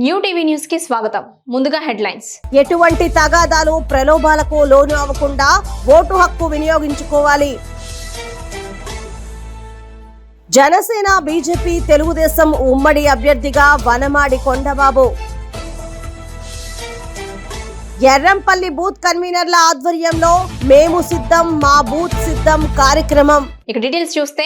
New TV news కి స్వాగతం. ముందుగా హెడ్లైన్స్. ఎటువంటి తగాదాలు ప్రలోభాలకు లోను అవ్వకుండా ఓటు హక్కు వినియోగించుకోవాలి. జనసేన బీజేపీ తెలుగుదేశం ఉమ్మడి అభ్యర్థిగా వనమాడి కొండబాబు. ఎర్రంపల్లి బూత్ కన్వీనర్ల ఆధ్వర్యంలో మేము సిద్ధం మా బూత్ సిద్ధం కార్యక్రమం. ఇక డీటెయిల్స్ చూస్తే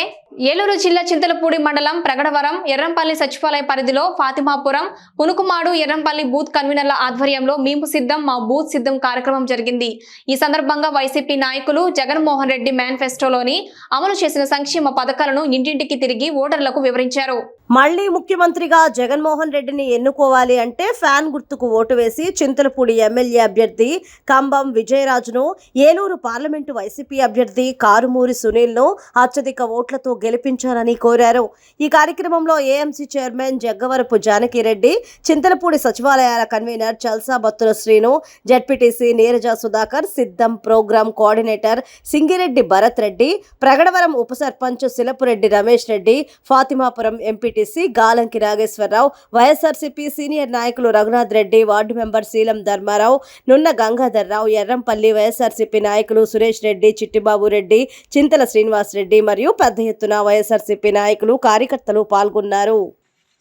ఏలూరు జిల్లా చింతలపూడి మండలం ప్రగడవరం ఎర్రంపల్లి సచివాలయ పరిధిలో ఫాతిమాపురం పునుకుమాడు ఎర్రంపల్లి బూత్ కన్వీనర్ల ఆధ్వర్యంలో మేము సిద్ధం మా బూత్ సిద్ధం కార్యక్రమం జరిగింది. ఈ సందర్భంగా వైసీపీ నాయకులు జగన్మోహన్ రెడ్డి మేనిఫెస్టోలోని అమలు చేసిన సంక్షేమ పథకాలను ఇంటింటికి తిరిగి ఓటర్లకు వివరించారు. మళ్లీ ముఖ్యమంత్రిగా జగన్మోహన్ రెడ్డిని ఎన్నుకోవాలి అంటే ఫ్యాన్ గుర్తుకు ఓటు వేసి చింతలపూడి ఎమ్మెల్యే అభ్యర్థి కంబం విజయరాజును, ఏలూరు పార్లమెంటు వైసీపీ అభ్యర్థి కారుమూరి సునీల్ను అత్యధిక ఓట్లతో గెలిపించాలని కోరారు. ఈ కార్యక్రమంలో ఏఎంసీ చైర్మన్ జగ్గవరపు జానకిరెడ్డి, చింతలపూడి సచివాలయాల కన్వీనర్ చల్సా బత్తుల శ్రీను, జడ్పీటీసీ నీరజ సుధాకర్, సిద్ధం ప్రోగ్రాం కోఆర్డినేటర్ సింగిరెడ్డి భరత్ రెడ్డి, ప్రగడవరం ఉప సర్పంచ్ సిలపురెడ్డి రమేష్ రెడ్డి, ఫాతిమాపురం ఎంపీటీసీ గాలంకి నాగేశ్వరరావు, వైఎస్ఆర్సీపీ సీనియర్ నాయకులు రఘునాథ్ రెడ్డి, వార్డు మెంబర్ శీలం ధర్మారావు, నున్న గంగాధర్రావు, ఎర్రంపల్లి వైఎస్ఆర్సీపీ నాయకులు సురేష్ రెడ్డి, చిట్టిబాబు రెడ్డి, చింతల శ్రీనివాస్ రెడ్డి మరియు పెద్ద ఎత్తున వైఎస్ఆర్సీపీ నాయకులు కార్యకర్తలు పాల్గొన్నారు.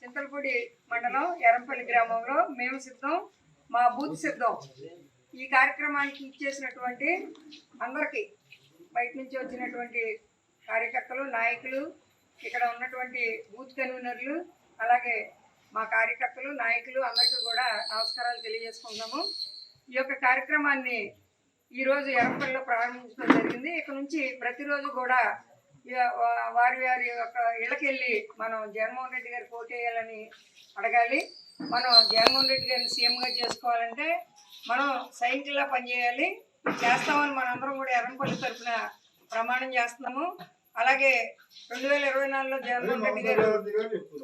చింతలపూడి మండలం ఎర్రంపల్లి గ్రామంలో మేము సిద్ధం మా బూత్ సిద్ధం ఈ కార్యక్రమానికి ఇచ్చేసినటువంటి అందరికీ, బయట నుంచి వచ్చినటువంటి కార్యకర్తలు, నాయకులు, ఇక్కడ ఉన్నటువంటి బూత్ కన్వీనర్లు, అలాగే మా కార్యకర్తలు, నాయకులు అందరికీ కూడా నమస్కారాలు తెలియజేసుకుంటున్నాము. ఈ యొక్క కార్యక్రమాన్ని ఈరోజు ఎర్రంపల్లిలో ప్రారంభించడం జరిగింది. ఇక నుంచి ప్రతిరోజు కూడా వారి వారి యొక్క ఇళ్ళకెళ్ళి మనం జగన్మోహన్ రెడ్డి గారికి ఓటు వేయాలని అడగాలి. మనం జగన్మోహన్ రెడ్డి గారిని సీఎంగా చేసుకోవాలంటే మనం సైనికుల్లా పనిచేయాలి. చేస్తామని మనందరం కూడా ఎర్రంపల్లి తరఫున ప్రమాణం చేస్తున్నాము. అలాగే 2024లో జగన్మోహన్ రెడ్డి గారు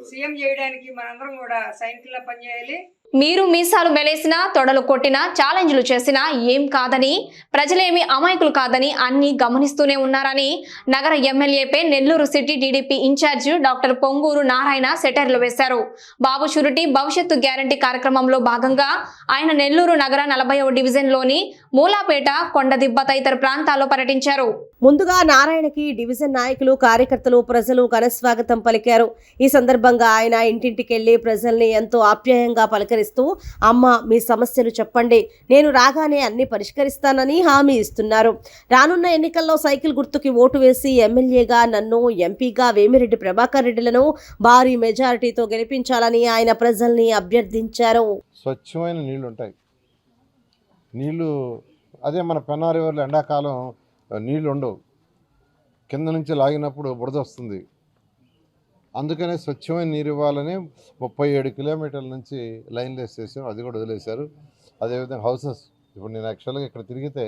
సీఎం చేయడానికి మనందరం కూడా సైనికుల్లా పనిచేయాలి. మీరు మీసాలు మెలేసినా తొడలు కొట్టినా ఛాలెంజ్లు చేసినా ఏం కాదని, ప్రజలేమి అమాయకులు కాదని అన్ని గమనిస్తూనే ఉన్నారని నగర ఎమ్మెల్యేపై Nellore city TDP incharge doctor Ponguru Narayana సెటైర్లు వేశారు. బాబు షూరిటీ భవిష్యత్తు గ్యారంటీ కార్యక్రమంలో భాగంగా ఆయన నెల్లూరు నగర 40వ డివిజన్లోని మూలాపేట, కొండదిబ్బ తదితర ప్రాంతాల్లో పర్యటించారు. ముందుగా నారాయణకి డివిజన్ నాయకులు, కార్యకర్తలు, ప్రజలు ఘనస్వాగతం పలికారు. ఈ సందర్భంగా ఆయన ఇంటింటికెళ్లి ప్రజల్ని ఎంతో ఆప్యాయంగా పలకరిస్తూ, అమ్మ మీ సమస్యలు చెప్పండి, నేను రాగానే అన్ని పరిష్కరిస్తానని హామీ ఇస్తున్నారు. రానున్న ఎన్నికల్లో సైకిల్ గుర్తుకి ఓటు వేసి ఎమ్మెల్యేగా నన్ను, ఎంపీగా వేమిరెడ్డి ప్రభాకర్ రెడ్డిలను భారీ మెజారిటీతో గెలిపించాలని ఆయన ప్రజల్ని అభ్యర్థించారు. స్వచ్ఛమైన నీళ్లు ఉంటాయి. నీళ్లు అదే మన పెన్నా రివర్లో ఎండాకాలం నీళ్ళు ఉండవు, కింద నుంచి లాగినప్పుడు బురద వస్తుంది. అందుకనే స్వచ్ఛమైన నీరు ఇవ్వాలని 37 కిలోమీటర్ల నుంచి లైన్లు వేసేసాం, అది కూడా వదిలేశారు. అదేవిధంగా హౌసెస్, ఇప్పుడు నేను యాక్చువల్గా ఇక్కడ తిరిగితే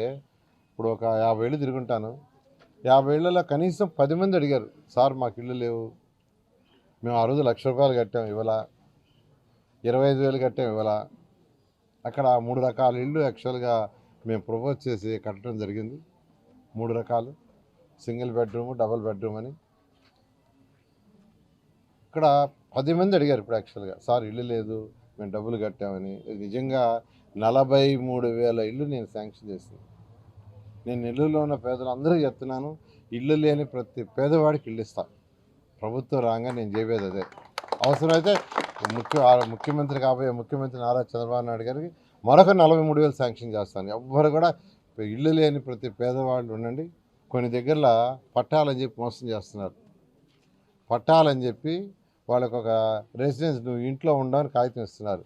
ఇప్పుడు ఒక 50 ఏళ్ళు తిరుగుంటాను. 50 ఏళ్లలో కనీసం 10 మంది అడిగారు, సార్ మాకు ఇళ్ళు లేవు, మేము ఆ రోజు ₹1,00,000 కట్టాం ఇవాళ, 25,000 కట్టాం ఇవాళ. అక్కడ 3 రకాల ఇళ్ళు యాక్చువల్గా మేము ప్రపోజ్ చేసి కట్టడం జరిగింది. 3 రకాలు, సింగిల్ బెడ్రూమ్, డబుల్ బెడ్రూమ్ అని. ఇక్కడ 10 మంది అడిగారు ఇప్పుడు యాక్చువల్గా, సార్ ఇల్లు లేదు మేము డబ్బులు కట్టామని. నిజంగా 43,000 ఇళ్ళు నేను శాంక్షన్ చేశాను. నేను నెల్లూరులో ఉన్న పేదలందరికీ చెప్తున్నాను, ఇల్లు లేని ప్రతి పేదవాడికి ఇల్లు ఇస్తాను. ప్రభుత్వం రాగా నేను చెప్పేది అదే. అవసరమైతే ముఖ్యమంత్రి కాబోయే ముఖ్యమంత్రి నారా చంద్రబాబు నాయుడు గారికి మరొక 43,000 శాంక్షన్ చేస్తాను. ఎవ్వరు కూడా ఇల్లు లేని ప్రతి పేదవాళ్ళు ఉండండి. కొన్ని దగ్గరలో పట్టాలని చెప్పి మోసం చేస్తున్నారు. పట్టాలని చెప్పి వాళ్ళకు ఒక రెసిడెన్స్, నువ్వు ఇంట్లో ఉండవని కాగితం ఇస్తున్నారు.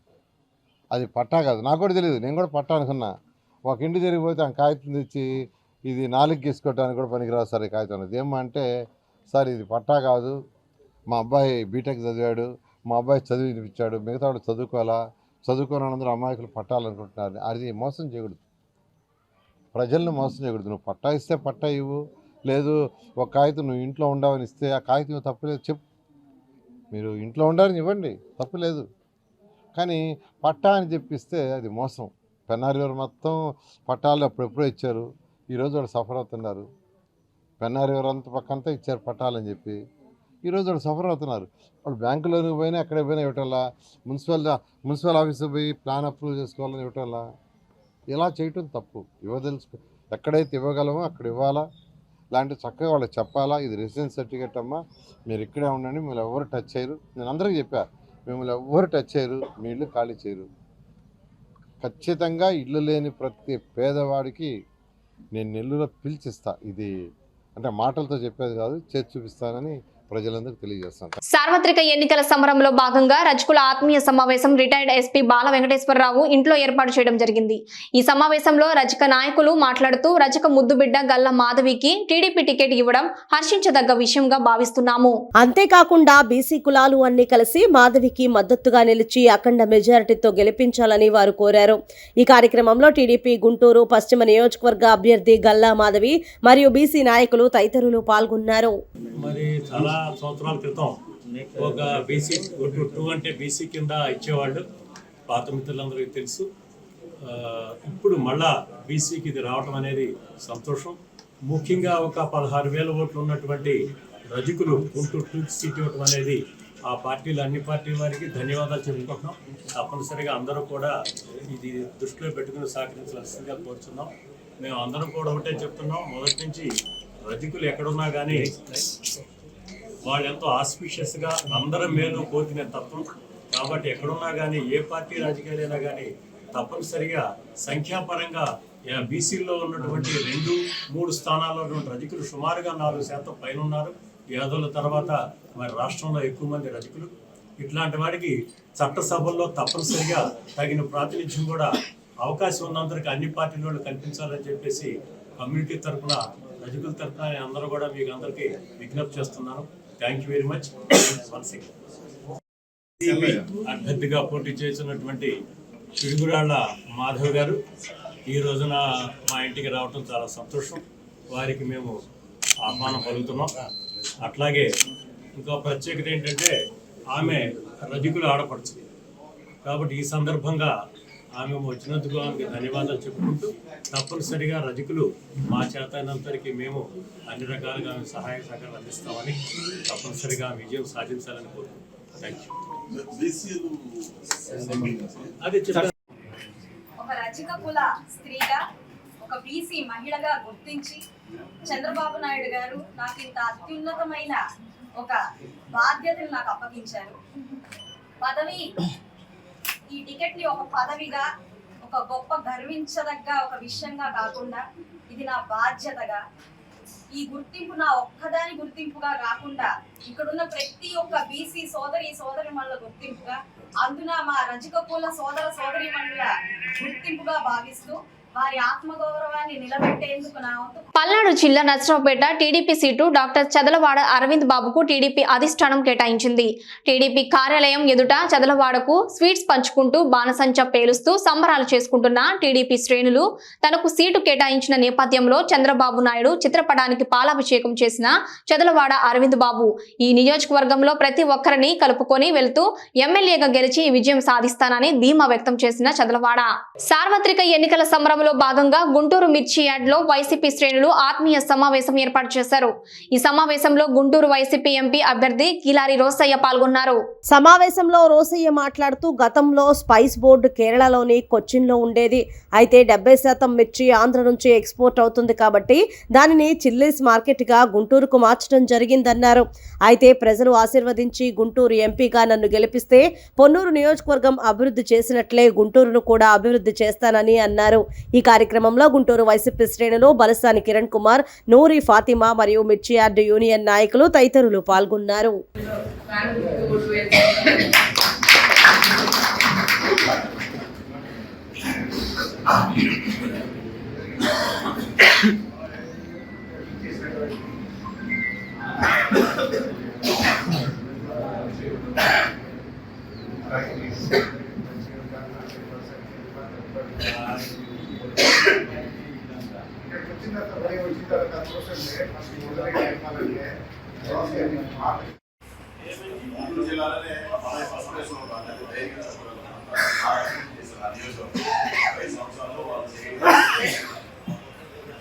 అది పట్టా కాదు, నాకు కూడా తెలియదు, నేను కూడా పట్టా అనుకున్నా. ఒక ఇంటి జరిగిపోతే ఆ కాగితం తెచ్చి ఇది 4 గీసుకోవడానికి కూడా పనికిరాదు సార్ ఈ కాగితం. అదేమంటే, సార్ ఇది పట్టా కాదు, మా అబ్బాయి బీటెక్ చదివాడు, మా అబ్బాయి చదివినిపించాడు, మిగతా వాడు చదువుకోని అందరూ అమాయకులు పట్టాలనుకుంటున్నారు. అది మోసం చేయకూడదు, ప్రజలను మోసం చేయకూడదు. నువ్వు పట్టా ఇస్తే పట్టా ఇవ్వు, లేదు ఒక కాగితం నువ్వు ఇంట్లో ఉండవని ఇస్తే ఆ కాగితం తప్పులేదు చెప్పు, మీరు ఇంట్లో ఉండాలని ఇవ్వండి, తప్పులేదు. కానీ పట్టా అని చెప్పిస్తే అది మోసం. పెన్నా రివర్ మొత్తం పట్టాలు అప్పుడెప్పుడో ఇచ్చారు, ఈరోజు వాళ్ళు సఫర్ అవుతున్నారు. పెన్నా రివర్ అంత పక్కంతా ఇచ్చారు పట్టాలని చెప్పి. ఈరోజు వాళ్ళు సఫర్ అవుతున్నారు. వాళ్ళు బ్యాంకులోకి పోయినా ఎక్కడ పోయినా ఇవ్వటల్లా, మున్సిపల్ ఆఫీస్కి పోయి ప్లాన్ అప్రూవ్ చేసుకోవాలని ఇవ్వటల్లా. ఇలా చేయటం తప్పు. ఇవ్వదలుచుకో ఎక్కడైతే ఇవ్వగలమో అక్కడ ఇవ్వాలా. ఇలాంటి చక్కగా వాళ్ళకి చెప్పాలా, ఇది రెసిడెన్స్ సర్టిఫికేట్ అమ్మా, మీరు ఇక్కడే ఉండండి, మిమ్మల్ని ఎవరు టచ్ చేయరు. నేను అందరికీ చెప్పా, మిమ్మల్ని ఎవరు టచ్ చేయరు, మీ ఇల్లు ఖాళీ చేయరు. ఖచ్చితంగా ఇల్లు లేని ప్రతి పేదవాడికి నేను నెల్లూరులో పిలిచిస్తా. ఇది అంటే మాటలతో చెప్పేది కాదు, చేసి చూపిస్తానని ప్రజలందరికీ తెలియజేస్తాను. సార్వత్రిక ఎన్నికల సమరంలో భాగంగా రజకుల ఆత్మీయ సమావేశం రిటైర్డ్ ఎస్పీ బాల వెంకటేశ్వరరావు ఇంట్లో ఏర్పాటు చేయడం జరిగింది. ఈ సమావేశంలో రజక నాయకులు మాట్లాడుతూ రజక ముద్దుబిడ్డ గల్లా మాధవికి టీడీపీ టికెట్ ఇవ్వడం హర్షించదగ్గ విషయంగా భావిస్తున్నాము. అంతేకాకుండా బీసీ కులాలు అన్ని కలిసి మాధవికి మద్దతుగా నిలిచి అఖండ మెజారిటీతో గెలిపించాలని వారు కోరారు. ఈ కార్యక్రమంలో టీడీపీ గుంటూరు పశ్చిమ నియోజకవర్గ అభ్యర్థి గల్లా మాధవి మరియు బీసీ నాయకులు తదితరులు పాల్గొన్నారు. మరి చాలా సంవత్సరాల క్రితం ఒక బీసీ 2 అంటే బీసీ కింద ఇచ్చేవాళ్ళు, పాత మిత్రులందరికీ తెలుసు. ఇప్పుడు మళ్ళా బీసీకి ఇది రావటం అనేది సంతోషం. ముఖ్యంగా ఒక 16,000 ఓట్లు ఉన్నటువంటి రజకులు గుంటూరు 2 సీట్ ఇవ్వటం అనేది ఆ పార్టీలు అన్ని పార్టీల వారికి ధన్యవాదాలు చెప్పుకుంటున్నాం. తప్పనిసరిగా అందరూ కూడా ఇది దృష్టిలో పెట్టుకుని సహకరించాల్సిందిగా కోరుతున్నాం. మేము అందరం కూడా ఒకటే చెప్తున్నాం, మొదటి నుంచి రజకులు ఎక్కడున్నా కానీ వాళ్ళు ఎంతో ఆస్పిషియస్గా అందరం మేలు కోరుకునే తత్వం. కాబట్టి ఎక్కడున్నా కానీ ఏ పార్టీ రాజకీయాలైనా కానీ తప్పనిసరిగా సంఖ్యాపరంగా బీసీల్లో ఉన్నటువంటి 2-3 స్థానాల్లో ఉన్నటువంటి రజకులు సుమారుగా 4% పైన ఉన్నారు. యాదవుల తర్వాత మరి రాష్ట్రంలో ఎక్కువ మంది రజకులు. ఇట్లాంటి వాడికి చట్టసభల్లో తప్పనిసరిగా తగిన ప్రాతినిధ్యం కూడా అవకాశం ఉన్నందరికీ అన్ని పార్టీల వాళ్ళు కల్పించాలని చెప్పేసి కమ్యూనిటీ తరఫున రజకుల తరఫున అందరూ కూడా మీకు అందరికీ విజ్ఞప్తి చేస్తున్నాను. Thank you very much. అభ్యర్థిగా పోటీ చేసినటువంటి పిడుగురాళ్ల మాధవ్ గారు ఈ రోజున మా ఇంటికి రావటం చాలా సంతోషం. వారికి మేము ఆహ్వానం పలుకుతున్నాం. అట్లాగే ఇంకో ప్రత్యేకత ఏంటంటే ఆమె రజకులు ఆడపడుచు కాబట్టి ఈ సందర్భంగా ఆమె వచ్చినందుకు ఆమెకి ధన్యవాదాలు చెప్పుకుంటూ తప్పనిసరిగా రజకులు మా చేతనంతరికి మేము అన్ని రకాలుగా సహాయ సహకారాలు అందిస్తామని తప్పనిసరిగా విజయం సాధించాలని కోరుకుంటున్నాం. Thank you. అదే చెప్పాను. ఒక రజక కుల స్త్రీగా, ఒక బీసీ మహిళగా గుర్తించి చంద్రబాబు నాయుడు గారు నాకు ఇంత అత్యున్నతమైన ఒక బాధ్యతను నాకు అప్పగించారు. పదవి, ఈ టికెట్ ని ఒక పదవిగా, ఒక గొప్ప గర్వించదగ్గ ఒక విషయంగా కాకుండా ఇది నా బాధ్యతగా, ఈ గుర్తింపు నా ఒక్కదాని గుర్తింపుగా కాకుండా ఇక్కడున్న ప్రతి ఒక్క బీసీ సోదరిమణుల గుర్తింపుగా, అందున మా రజక కుల సోదరిమణుల గుర్తింపుగా భావిస్తూ వారి ఆత్మగౌరవాన్ని నిలబెట్టేందుకు నా వంతు. పల్నాడు జిల్లా నర్సరావుపేట టీడీపీ సీటు డాక్టర్ చదలవాడ అరవింద్ బాబుకు టీడీపీ అధిష్టానం కేటాయించింది. టీడీపీ కార్యాలయం ఎదుట చదలవాడకు స్వీట్స్ పంచుకుంటూ బాణసంచా పేలుస్తూ సంబరాలు చేసుకుంటున్న టీడీపీ శ్రేణులు తనకు సీటు కేటాయించిన నేపథ్యంలో చంద్రబాబు నాయుడు చిత్రపటానికి పాలాభిషేకం చేసిన చదలవాడ అరవింద్ బాబు ఈ నియోజకవర్గంలో ప్రతి ఒక్కరిని కలుపుకొని వెళ్తూ ఎమ్మెల్యేగా గెలిచి విజయం సాధిస్తానని ధీమా వ్యక్తం చేసిన చదలవాడ సార్వత్రిక ఎన్నికల సంబరంలో భాగంగా గుంటూరు మిర్చి యార్డ్ లో వైసీపీ శ్రేణులు ఆత్మీయ సమావేశం ఏర్పాటు చేశారు. ఈ సమావేశంలో గుంటూరు వైసీపీ ఎంపీ అభ్యర్థి కిలారి రోసయ్య పాల్గొన్నారు. సమావేశంలో రోసయ్య మాట్లాడుతూ గతంలో స్పైస్ బోర్డు కేరళలోని కొచ్చిన్ లో ఉండేది. అయితే 70% మిర్చి ఆంధ్ర నుంచి ఎక్స్పోర్ట్ అవుతుంది కాబట్టి దానిని చిల్లీస్ మార్కెట్ గా గుంటూరుకు మార్చడం జరిగిందన్నారు. అయితే ప్రజలు ఆశీర్వదించి గుంటూరు ఎంపీగా నన్ను గెలిపిస్తే పొన్నూరు నియోజకవర్గం అభివృద్ధి చేసినట్లే గుంటూరును కూడా అభివృద్ధి చేస్తానని అన్నారు. ఈ కార్యక్రమంలో గుంటూరు వైసీపీ శ్రేణులు బలసాని కిరణ్ కుమార్, నూరి ఫాతిమా మరియు మిర్చి యార్డ్ యూనియన్ నాయకులు తదితరులు పాల్గొన్నారు.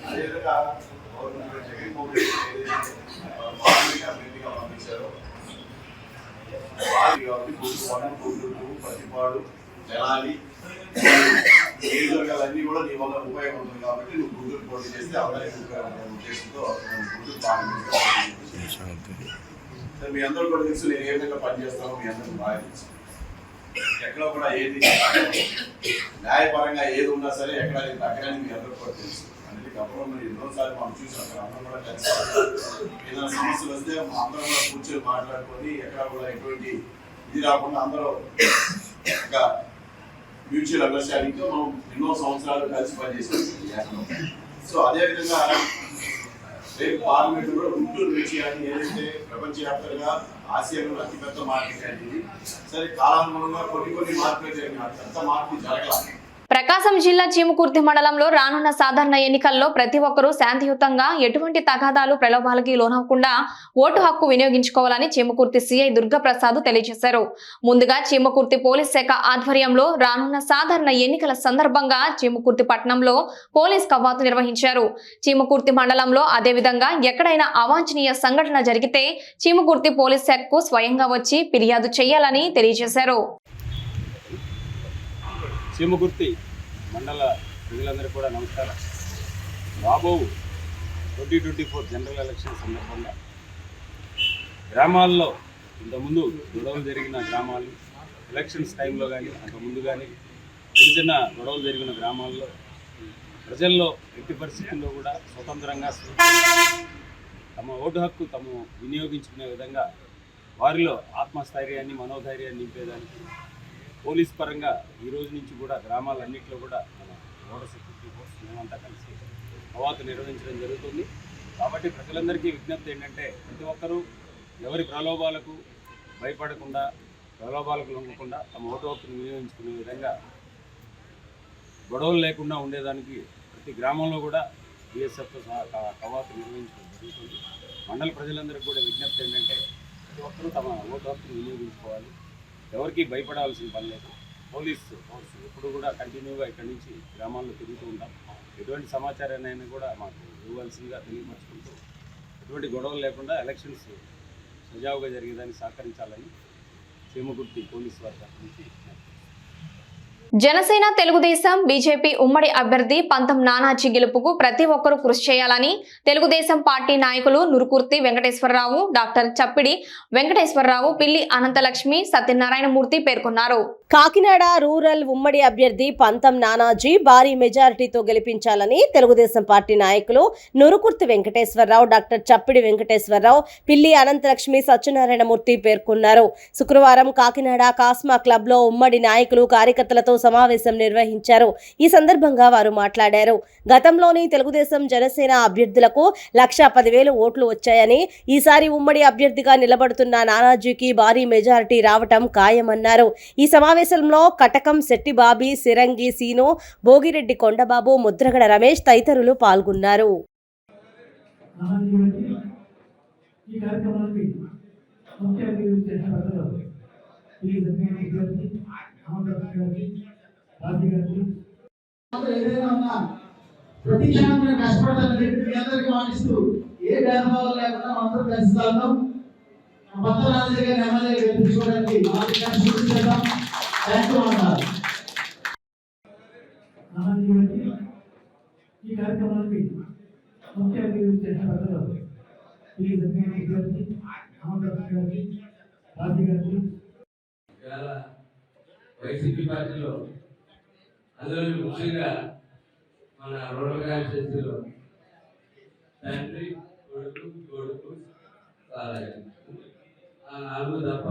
అదేవిధంగా గవర్నమెంట్ జగన్మోహన్ రెడ్డి పంపించారో కాబట్టి గుంటూరు 1, గుంటూరు 2, పత్తిపాడు, తెనాలి నియోజకవర్గాలన్నీ కూడా నీ వల్ల ఉపయోగపడుతుంది కాబట్టి నువ్వు గుంటూరు పోటీ చేస్తే అందరికీ ఉపయోగపడే ఉద్దేశంతో గుంటూరు పార్లమెంట్. సరే మీ అందరూ కూడా తెలుసు నేను ఏ విధంగా పనిచేస్తానో మీ అందరికీ బాగా తెలుసు. ఎక్కడ కూడా ఏది న్యాయపరంగా ఏది ఉన్నా సరే ఎక్కడ తగ్గని మీ అందరూ కూడా తెలుసు. అందుకే గతంలో మీరు ఎన్నోసార్లు మనం చూసాం అక్కడ అందరం కూడా కలిసి ఏదైనా సమస్యలు వస్తే అందరం కూడా కూర్చొని మాట్లాడుకొని ఎక్కడ కూడా ఎటువంటి ఇది రాకుండా అందరూ ఒక మ్యూచువల్ అండర్స్టాండింగ్తో మనం ఎన్నో సంవత్సరాలు కలిసి పనిచేసాం. సో అదేవిధంగా రేపు పార్లమెంట్ కూడా గుంటూరు నుంచి అని ఏదైతే ప్రపంచవ్యాప్తంగా ఆసియాలో అతిపెద్ద మార్కెట్ అనేది సరే కాలానుగుణంగా కొన్ని మార్పులు జరిగినాయి, పెద్ద మార్పు జరగాలి. ప్రకాశం జిల్లా చీమకుర్తి మండలంలో రానున్న సాధారణ ఎన్నికల్లో ప్రతి ఒక్కరూ శాంతియుతంగా ఎటువంటి తగాదాలు ప్రలోభాలకి లోనవ్వకుండా ఓటు హక్కు వినియోగించుకోవాలని చీమకుర్తి సిఐ దుర్గాప్రసాద్ తెలియజేశారు. ముందుగా చీమకుర్తి పోలీస్ శాఖ ఆధ్వర్యంలో రానున్న సాధారణ ఎన్నికల సందర్భంగా చీమకుర్తి పట్టణంలో పోలీస్ కవాతు నిర్వహించారు. చీమకుర్తి మండలంలో అదేవిధంగా ఎక్కడైనా అవాంఛనీయ సంఘటన జరిగితే చీమకుర్తి పోలీస్ శాఖకు స్వయంగా వచ్చి ఫిర్యాదు చేయాలని తెలియజేశారు. చీమకుర్తి మండల ప్రజలందరికీ కూడా నమస్కారం. రాబో 2024 జనరల్ ఎలక్షన్ సందర్భంగా గ్రామాల్లో ఇంతకుముందు గొడవలు జరిగిన గ్రామాలు ఎలక్షన్స్ టైంలో కానీ అంతకుముందు కానీ చిన్న చిన్న గొడవలు జరిగిన గ్రామాల్లో ప్రజల్లో ఎట్టి పరిస్థితుల్లో కూడా స్వతంత్రంగా తమ ఓటు హక్కు తాము వినియోగించుకునే విధంగా వారిలో ఆత్మస్థైర్యాన్ని మనోధైర్యాన్ని నింపేదానికి పోలీస్ పరంగా ఈ రోజు నుంచి కూడా గ్రామాలన్నింటిలో కూడా మన ఓటర్ సెక్యూరిటీ ఫోర్స్ మేమంతా కలిసి కవాతు నిర్వహించడం జరుగుతుంది. కాబట్టి ప్రజలందరికీ విజ్ఞప్తి ఏంటంటే ప్రతి ఒక్కరూ ఎవరి ప్రలోభాలకు భయపడకుండా ప్రలోభాలకు లొంగకుండా తమ ఓటు హక్కును వినియోగించుకునే విధంగా గొడవలు లేకుండా ఉండేదానికి ప్రతి గ్రామంలో కూడా బిఎస్ఎఫ్తో కవాతు నిర్వహించడం జరుగుతుంది. మండల ప్రజలందరికీ కూడా విజ్ఞప్తి ఏంటంటే ప్రతి ఒక్కరూ తమ ఓటు హక్కును వినియోగించుకోవాలి. ఎవరికి భయపడాల్సిన పని లేదు. పోలీస్ ఫోర్స్ ఎప్పుడు కూడా కంటిన్యూగా ఇక్కడి నుంచి గ్రామాల్లో తిరుగుతూ ఉంటాం. ఎటువంటి సమాచారాన్ని కూడా మాకు ఇవ్వాల్సిందిగా తెలియపరుచుకుంటూ ఎటువంటి గొడవలు లేకుండా ఎలక్షన్స్ సజావుగా జరిగేదాన్ని సహకరించాలని చీమకుర్తి పోలీసు వారి తరఫు నుంచి జనసేన తెలుగుదేశం బీజేపీ ఉమ్మడి అభ్యర్థి పంతం నానాజీ గెలుపుకు ప్రతి ఒక్కరూ కృషి చేయాలని తెలుగుదేశం పార్టీ నాయకులు నురుకుర్తి వెంకటేశ్వరరావు, డాక్టర్ చప్పిడి వెంకటేశ్వరరావు, పిల్లి అనంతలక్ష్మి, సత్యనారాయణమూర్తి పేర్కొన్నారు. కాకినాడ రూరల్ ఉమ్మడి అభ్యర్థి పంతం నానాజీ భారీ మెజారిటీతో గెలిపించాలని తెలుగుదేశం పార్టీ నాయకులు నురుకుర్తి వెంకటేశ్వరరావు, డాక్టర్ చప్పిడి వెంకటేశ్వరరావు, పిల్లి అనంతలక్ష్మి, సత్యనారాయణమూర్తి పేర్కొన్నారు. శుక్రవారం కాకినాడ కాస్మా క్లబ్లో ఉమ్మడి నాయకులు కార్యకర్తలతో సమావేశం నిర్వహించారు. ఈ సందర్భంగా వారు మాట్లాడారు. గతంలోని తెలుగుదేశం జనసేన అభ్యర్థులకు 1,10,000 ఓట్లు వచ్చాయని ఈసారి ఉమ్మడి అభ్యర్థిగా నిలబడుతున్న నానాజీకి భారీ మెజారిటీ రావటం ఖాయమన్నారు. ఈ సమావేశంలో కటకం శెట్టిబాబి, సిరంగి సీను, భోగిరెడ్డి కొండబాబు, ముద్రగడ రమేష్ తదితరులు పాల్గొన్నారు. ప్రతి క్షణం నేను కష్టపడతానని మీ అందరికీ మాటిస్తూ ఏ భేదభావం లేకుండా అందరూ కలిసిస్తాను. భద్రాజీ గారిని ఎమ్మెల్యే గెలిపించుకోవడానికి కృషి చేద్దాం. ఈ కార్యక్రమానికి ముఖ్య అతిథి చేసిన పెద్దలు వైసీపీ పార్టీలో అందులో ముఖ్యంగా మన రూరల్ కాన్స్టిట్యూన్సీలో తండ్రి కొడుకు ఆ 4 తప్ప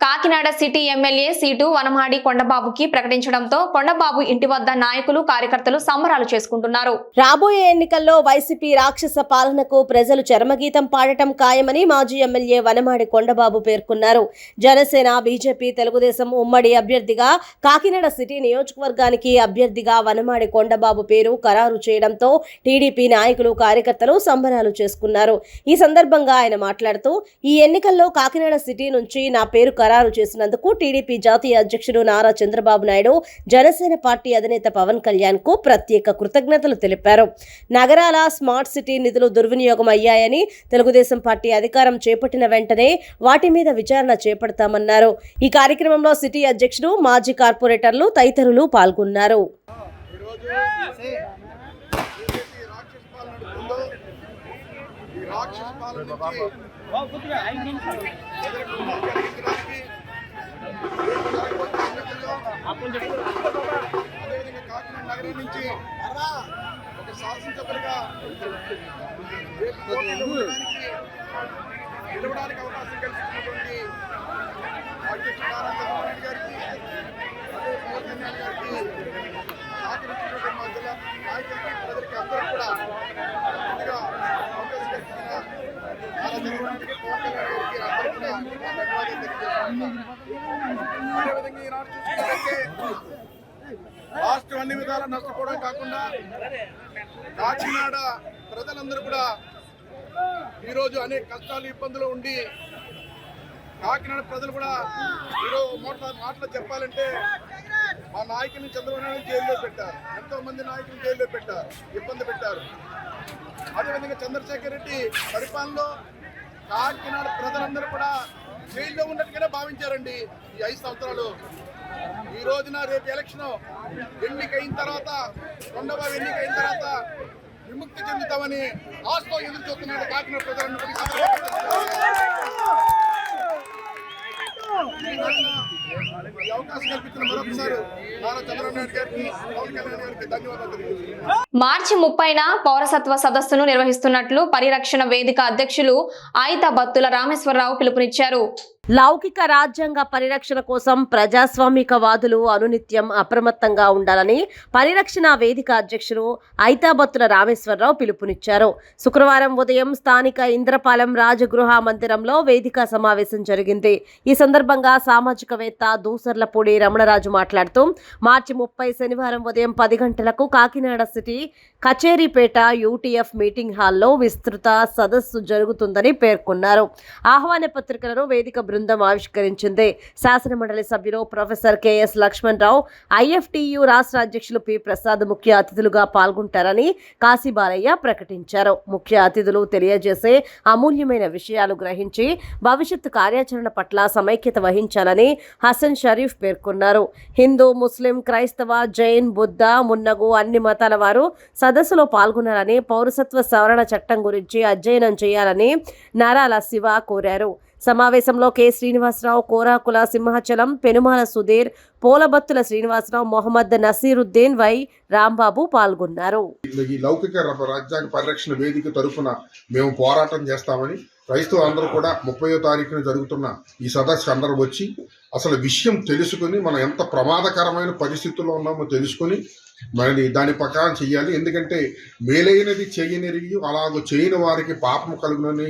Kakinada city MLA seat Vanamadi కొండబాబుకి ప్రకటించడంతో కొండబాబు ఇంటి వద్ద నాయకులు కార్యకర్తలు సంబరాలు చేసుకుంటున్నారు. రాబోయే ఎన్నికల్లో వైసీపీ రాక్షస పాలనకు ప్రజలు చరమగీతం పాడటం ఖాయమని మాజీ ఎమ్మెల్యే వనమాడి కొండబాబు పేర్కొన్నారు. జనసేన, బీజేపీ, తెలుగుదేశం ఉమ్మడి అభ్యర్థిగా కాకినాడ సిటీ నియోజకవర్గానికి అభ్యర్థిగా వనమాడి కొండబాబు పేరు ఖరారు చేయడంతో టీడీపీ నాయకులు కార్యకర్తలు సంబరాలు చేసుకున్నారు. ఈ సందర్భంగా ఆయన మాట్లాడుతూ ఈ ఎన్నికల్లో కాకినాడ సిటీ నుంచి నా పేరు ఖరారు చేసినందుకు టీడీపీ జాతీయ అధ్యక్షుడు నారా చంద్రబాబు నాయుడు, జనసేన పార్టీ అధినేత పవన్ కళ్యాణ్ కు ప్రత్యేక కృతజ్ఞతలు తెలిపారు. నగరాల స్మార్ట్ సిటీ నిధులు దుర్వినియోగం అయ్యాయని, తెలుగుదేశం పార్టీ అధికారం చేపట్టిన వెంటనే వాటి మీద విచారణ చేపడతామన్నారు. ఈ కార్యక్రమంలో సిటీ అధ్యక్షుడు, మాజీ కార్పొరేటర్లు తదితరులు పాల్గొన్నారు. నిలవడానికి అవకాశం కల్పించినటువంటి అధ్యక్షుడు నారా చంద్రబాబు నాయుడు గారికి, పవన్ కళ్యాణ్ గారికి, సహకరించినటువంటి మా జిల్లా నాయకులకి, ప్రజలకి అందరూ కూడా ముందుగా అవకాశం కల్పించిన నారా చంద్రబాబు నాయుడుకి, పవన్ కళ్యాణ్ గారికి అందరూ కూడా ధన్యవాదాలు తెలియజేస్తున్నాను. అదేవిధంగా ఈనాడు చూసుకున్నట్లయితే రాష్ట్రం అన్ని విధాలా నష్టపోవడం కాకుండా కాకినాడ ప్రజలందరూ కూడా ఈరోజు అనేక కష్టాలు, ఇబ్బందులు ఉండి కాకినాడ ప్రజలు కూడా ఈరోజు మాటలు చెప్పాలంటే మా నాయకుల్ని చంద్రబాబు నాయుడు జైల్లో పెట్టారు, ఎంతో మంది నాయకులు జైల్లో పెట్టారు, ఇబ్బంది పెట్టారు. అదేవిధంగా చంద్రశేఖర్ రెడ్డి పరిపాలనలో కాకినాడ ప్రజలందరూ కూడా జైల్లో ఉన్నట్టుగానే భావించారండి ఈ 5 సంవత్సరాలు. ఈ రోజున రేపు ఎలక్షన్ ఎన్నికైన తర్వాత, రెండవ ఎన్నికైన తర్వాత విముక్తి చెందుతామని ఆశతో ఎదురు చూస్తున్నాడు కాకినాడ ప్రజలందరూ. ఈ అవకాశం కల్పించిన మరొకసారి నారా చంద్రబాబు నాయుడు గారికి, పవన్ కళ్యాణ్ గారికి ధన్యవాదాలు తెలియజేస్తున్నాను. మార్చి 30న పౌరసత్వ సదస్సును నిర్వహిస్తున్నట్లు పరిరక్షణ వేదిక అధ్యక్షులు ఆయితా బత్తుల రామేశ్వరరావు పిలుపునిచ్చారు. లౌకిక రాజ్యాంగ పరిరక్షణ కోసం ప్రజాస్వామికవాదులు అనునిత్యం అప్రమత్తంగా ఉండాలని పరిరక్షణ వేదిక అధ్యక్షులు ఐతాబత్తుల రామేశ్వరరావు పిలుపునిచ్చారు. శుక్రవారం ఉదయం స్థానిక ఇంద్రపాలెం రాజగృహ మందిరంలో వేదిక సమావేశం జరిగింది. ఈ సందర్భంగా సామాజికవేత్త దూసర్లపూడి రమణరాజు మాట్లాడుతూ మార్చి 30 శనివారం ఉదయం 10 గంటలకు Kakinada city Kacheripeta UTF meeting హాల్లో విస్తృత సదస్సు జరుగుతుందని పేర్కొన్నారు. ఆహ్వాన పత్రికలను వేదిక బృందం ఆవిష్కరించింది. శాసనమండలి సభ్యులు ప్రొఫెసర్ కెఎస్ లక్ష్మణరావు, ఐఎఫ్టియు రాష్ట్ర అధ్యక్షులు పి ప్రసాద్ ముఖ్య అతిథులుగా పాల్గొంటారని కాశీబాలయ్య ప్రకటించారు. ముఖ్య అతిథులు తెలియజేసే అమూల్యమైన విషయాలు గ్రహించి భవిష్యత్తు కార్యాచరణ పట్ల సమైక్యత వహించాలని హసన్ షరీఫ్ పేర్కొన్నారు. హిందూ, ముస్లిం, క్రైస్తవ, జైన్, బుద్ధ మున్నగు అన్ని మతాల వారు సదస్సులో పాల్గొనాలని, పౌరసత్వ సవరణ చట్టం గురించి అధ్యయనం చేయాలని నారాల శివ కోరారు. సమావేశంలో కె శ్రీనివాసరావు, కోరాకుల సింహాచలం, పెనుమాల సుధీర్, పోలబత్తుల శ్రీనివాసరావు, మొహమ్మద్ నసీరుద్దీన్, వై రాంబాబు పాల్గొన్నారు. ఈ లౌకిక రాజ్యాంగ పరిరక్షణ వేదిక తరఫున మేము పోరాటం చేస్తామని, క్రైస్తవ అందరూ కూడా 30వ తారీఖున జరుగుతున్న ఈ సదస్సు అందరూ వచ్చి అసలు విషయం తెలుసుకుని మనం ఎంత ప్రమాదకరమైన పరిస్థితుల్లో ఉన్నామో తెలుసుకుని మరి దాని ప్రకారం చెయ్యాలి. ఎందుకంటే మేలైనది చేయనిరిగి అలాగ చేయని వారికి పాపం కలుగునని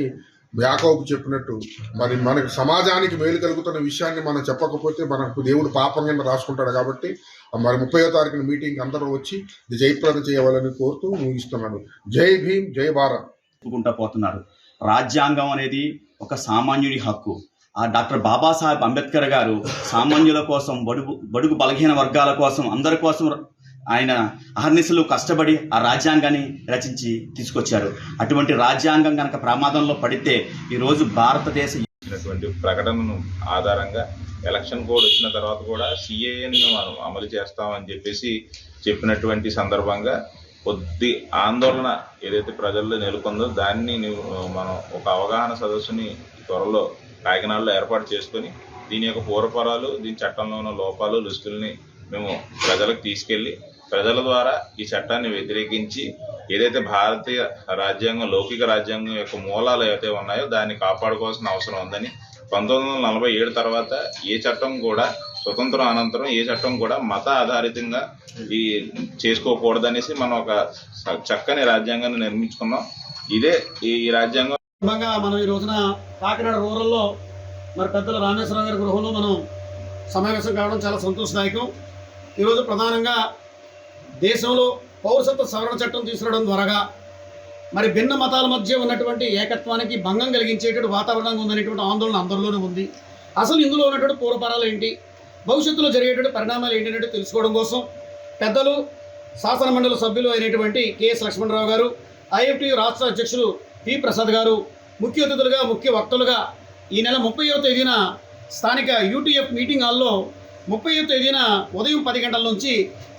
యాకోబు చెప్పినట్టు మరి మనకు సమాజానికి మేలు కలుగుతున్న విషయాన్ని మనం చెప్పకపోతే మనకు దేవుడు పాపం కింద రాసుకుంటాడు. కాబట్టి మరి 30వ తారీఖున మీటింగ్ అందరూ వచ్చి ఇది జయప్రద చేయవాలని కోరుతూ ముగిస్తున్నాను. జై భీమ్, జై భారత్. పోతున్నారు. రాజ్యాంగం అనేది ఒక సామాన్యుడి హక్కు. డాక్టర్ బాబాసాహెబ్ అంబేద్కర్ గారు సామాన్యుల కోసం, బడుగు బలహీన వర్గాల కోసం, అందరి కోసం ఆయన అహర్నిశలు కష్టపడి ఆ రాజ్యాంగాన్ని రచించి తీసుకొచ్చారు. అటువంటి రాజ్యాంగం కనుక ప్రమాదంలో పడితే ఈరోజు భారతదేశ ప్రకటనను ఆధారంగా ఎలక్షన్ కోడ్ వచ్చిన తర్వాత కూడా సిఏఏని మనం అమలు చేస్తామని చెప్పినటువంటి సందర్భంగా కొద్ది ఆందోళన ఏదైతే ప్రజల్లో నెలకొందో దాన్ని మనం ఒక అవగాహన సదస్సుని త్వరలో కాకినాడలో ఏర్పాటు చేసుకొని దీని యొక్క పూర్వపరాలు, దీని చట్టంలో ఉన్న లోపాలు, లిస్టుల్ని మేము ప్రజలకు తీసుకెళ్ళి ప్రజల ద్వారా ఈ చట్టాన్ని వ్యతిరేకించి ఏదైతే భారతీయ రాజ్యాంగం, లౌకిక రాజ్యాంగం యొక్క మూలాలు ఏవైతే ఉన్నాయో దాన్ని కాపాడుకోవాల్సిన అవసరం ఉందని, 1947 తర్వాత ఏ చట్టం కూడా, స్వతంత్రం అనంతరం ఏ చట్టం కూడా మత ఆధారితంగా ఈ చేసుకోకూడదనేసి మనం ఒక చక్కని రాజ్యాంగాన్ని నిర్మించుకున్నాం. ఇదే ఈ రాజ్యాంగం. మనం ఈ రోజున కాకినాడ రూరల్లో మరి పెద్దల రామేశ్వరరావు గారి గృహంలో మనం సమావేశం కావడం చాలా సంతోషదాయకం. ఈరోజు ప్రధానంగా దేశంలో పౌరసత్వ సవరణ చట్టం తీసుకురావడం ద్వారా మరి భిన్న మతాల మధ్య ఉన్నటువంటి ఏకత్వానికి భంగం కలిగించేటువంటి వాతావరణంగా ఉందనేటువంటి ఆందోళన అందరిలోనూ ఉంది. అసలు ఇందులో ఉన్నటువంటి పూర్వపరాలు ఏంటి, భవిష్యత్తులో జరిగేటువంటి పరిణామాలు ఏంటంటే తెలుసుకోవడం కోసం పెద్దలు శాసన మండలి సభ్యులు అయినటువంటి కెఎస్ లక్ష్మణరావు గారు, ఐఎఫ్టియు రాష్ట్ర అధ్యక్షులు పి ప్రసాద్ గారు ముఖ్య అతిథులుగా, ముఖ్య వక్తలుగా ఈ నెల 30వ తేదీన స్థానిక యూటీఎఫ్ మీటింగ్ హాల్లో 30వ తేదీన ఉదయం 10 గంటల నుంచి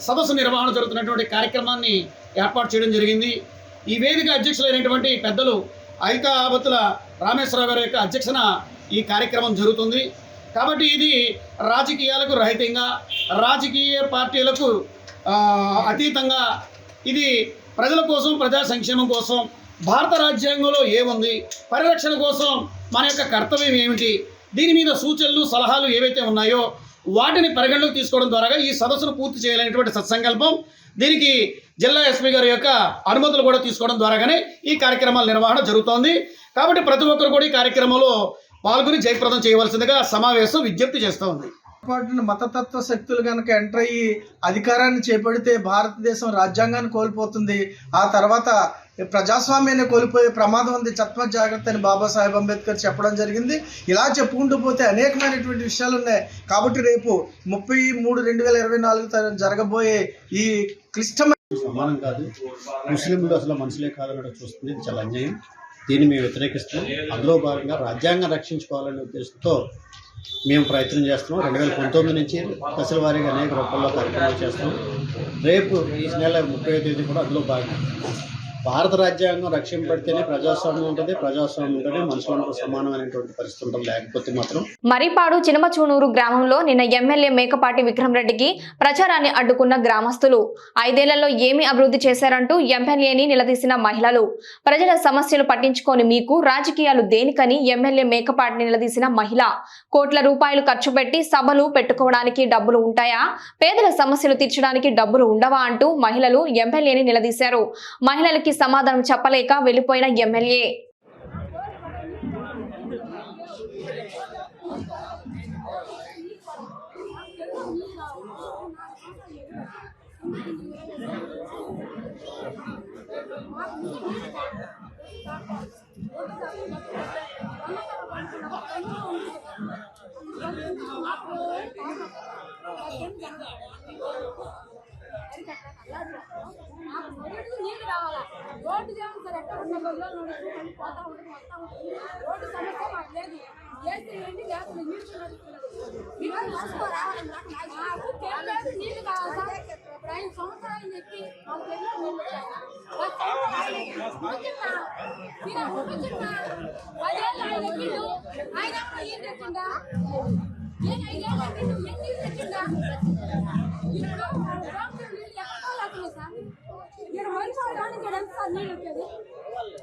సదస్సు నిర్వహణ జరుగుతున్నటువంటి కార్యక్రమాన్ని ఏర్పాటు చేయడం జరిగింది. ఈ వేదిక అధ్యక్షులైనటువంటి పెద్దలు ఐకాబత్తుల రామేశ్వరరావు గారి యొక్క అధ్యక్షన ఈ కార్యక్రమం జరుగుతుంది. కాబట్టి ఇది రాజకీయాలకు రహితంగా, రాజకీయ పార్టీలకు అతీతంగా ఇది ప్రజల కోసం, ప్రజా సంక్షేమం కోసం, భారత రాజ్యాంగంలో ఏముంది, పరిరక్షణ కోసం మన యొక్క కర్తవ్యం ఏమిటి, దీని మీద సూచనలు సలహాలు ఏవైతే ఉన్నాయో వాటిని పరిగణలోకి తీసుకోవడం ద్వారా ఈ సదస్సును పూర్తి చేయాలనేటువంటి సత్సంకల్పం. దీనికి జిల్లా ఎస్పీ గారి యొక్క అనుమతులు కూడా తీసుకోవడం ద్వారాగానే ఈ కార్యక్రమాల నిర్వహణ జరుగుతోంది. కాబట్టి ప్రతి ఒక్కరు కూడా ఈ కార్యక్రమంలో పాల్గొని జయప్రదం చేయవలసిందిగా సమావేశం విజ్ఞప్తి చేస్తూ ఉంది. మతతత్వ శక్తులు కనుక ఎంటర్ అయ్యి అధికారాన్ని చేపడితే భారతదేశం రాజ్యాంగాన్ని కోల్పోతుంది. ఆ తర్వాత ప్రజాస్వామ్యాన్ని కోల్పోయే ప్రమాదం ఉంది, తత్వ జాగ్రత్త అని బాబాసాహెబ్ అంబేద్కర్ చెప్పడం జరిగింది. ఇలా చెప్పుకుంటూ పోతే అనేకమైనటువంటి విషయాలు ఉన్నాయి. కాబట్టి రేపు 30/3/2024 జరగబోయే ఈ క్లిష్టమైన సమానం కాదు, ముస్లింలు అసలు మనుషులే కాదన్నట్టు చూస్తుంది. ఇది చాలా అన్యాయం. దీన్ని మేము వ్యతిరేకిస్తాం. అందులో భాగంగా రాజ్యాంగం రక్షించుకోవాలనే ఉద్దేశంతో మేము ప్రయత్నం చేస్తున్నాం. 2019 నుంచి దశల వారీగా అనేక రూపాల్లో కార్యక్రమాలు చేస్తున్నాం. రేపు ఈ నెల 30వ తేదీ కూడా అందులో భాగంగా భారత రాజ్యాంగం రక్షింపడితేనే ప్రజాస్వామ్యం ఉంటుంది, ప్రజాస్వామ్యం ఉంటేనే మనుషులందరూ సమానమైనటువంటి పరిస్థితి ఉంటుంది. లేకపోతే మాత్రం మరిపాడు చినమచూనూరు గ్రామంలో నిన్న ఎమ్మెల్యే మేకపాటి విక్రమరెడ్డికి ప్రచారాన్ని అడ్డుకున్న గ్రామస్తులు, 5 ఏళ్లలో ఏమి అభివృద్ధి చేశారంటూ ఎమ్మెల్యేని నిలదీసిన మహిళలు, ప్రజల సమస్యలు పట్టించుకొని మీకు రాజకీయాలు దేనికని ఎమ్మెల్యే మేకపాటిని నిలదీసిన మహిళ, కోట్ల రూపాయలు ఖర్చు పెట్టి సభలు పెట్టుకోవడానికి డబ్బులు ఉంటాయా, పేదల సమస్యలు తీర్చడానికి డబ్బులు ఉండవా అంటూ మహిళలు ఎమ్మెల్యేని నిలదీశారు. మహిళలకి సమాధానం చెప్పలేక వెళ్లిపోయిన ఎమ్మెల్యే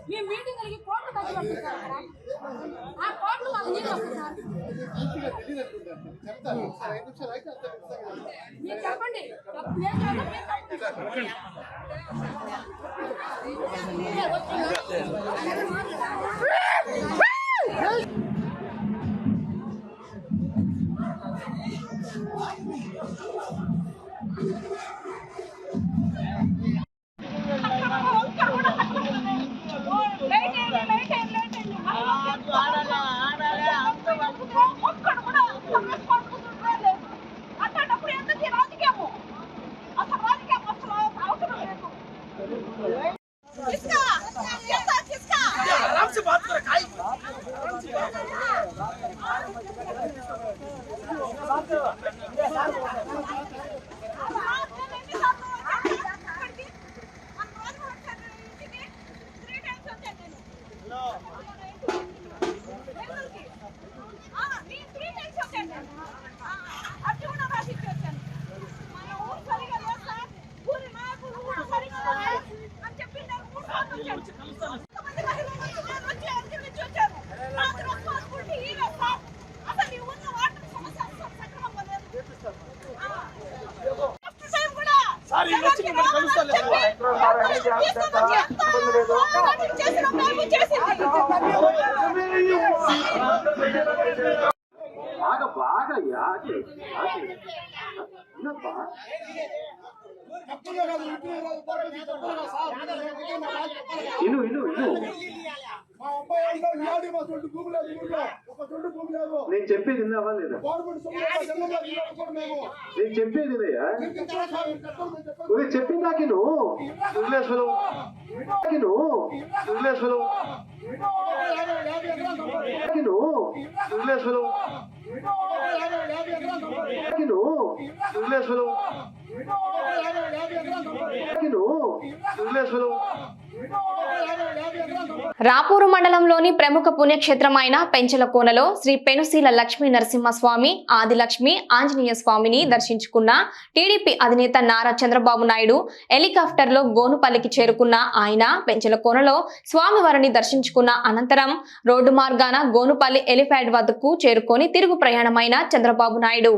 మేము మీటింగ్ కలిగి కోట్లు ఖర్చు పెట్టుకుంటాం. ఆ కోట్లు మాకు నీళ్ళు వస్తుంది సార్. మీరు చెప్పండి. బాగా ఇను ఇను ఇను నేను చెప్పేది విన్నావా లేదా? నేను చెప్పేది వినయ్యా? చెప్పిందాకి నువ్వు వదిలేసలు వదిలేసలు వదిలేసలు వదిలేసలు వదిలేసలు రాపూరు మండలంలోని ప్రముఖ పుణ్యక్షేత్రమైన పెంచలకోనలో శ్రీ పెనుశీల లక్ష్మీ నరసింహస్వామి, ఆదిలక్ష్మి ఆంజనేయ స్వామిని దర్శించుకున్న టీడీపీ అధినేత నారా చంద్రబాబు నాయుడు హెలికాప్టర్లో గోనుపల్లికి చేరుకున్న ఆయన పెంచలకోనలో స్వామివారిని దర్శించుకున్న అనంతరం రోడ్డు మార్గాన గోనుపల్లి హెలిప్యాడ్ వద్దకు చేరుకొని తిరుగు ప్రయాణమైన చంద్రబాబు నాయుడు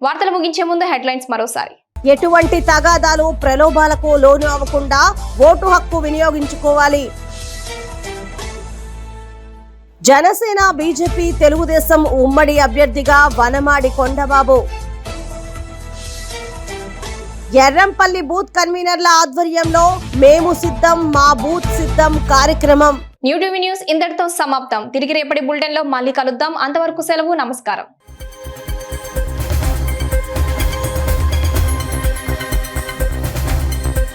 వార్తలు ముగించే ముందు హెడ్లైన్స్ మరోసారి. ఎటువంటి తగాదాలు ప్రలోభాలకు లోను అవ్వకుండా ఓటు హక్కు వినియోగించుకోవాలి. జనసేన బీజేపీ తెలుగుదేశం ఉమ్మడి అభ్యర్థిగా వనమాడి కొండబాబు. ఎర్రంపల్లి బూత్ కన్వీనర్ల ఆధ్వర్యంలో మేము సిద్ధం మా బూత్ సిద్ధం కార్యక్రమం. న్యూ టీవీ న్యూస్ ఇంతటితో సమాప్తం. తిరిగి రేపటి బులెటిన్లో మళ్ళీ కలుద్దాం. అంతవరకు సెలవు. నమస్కారం.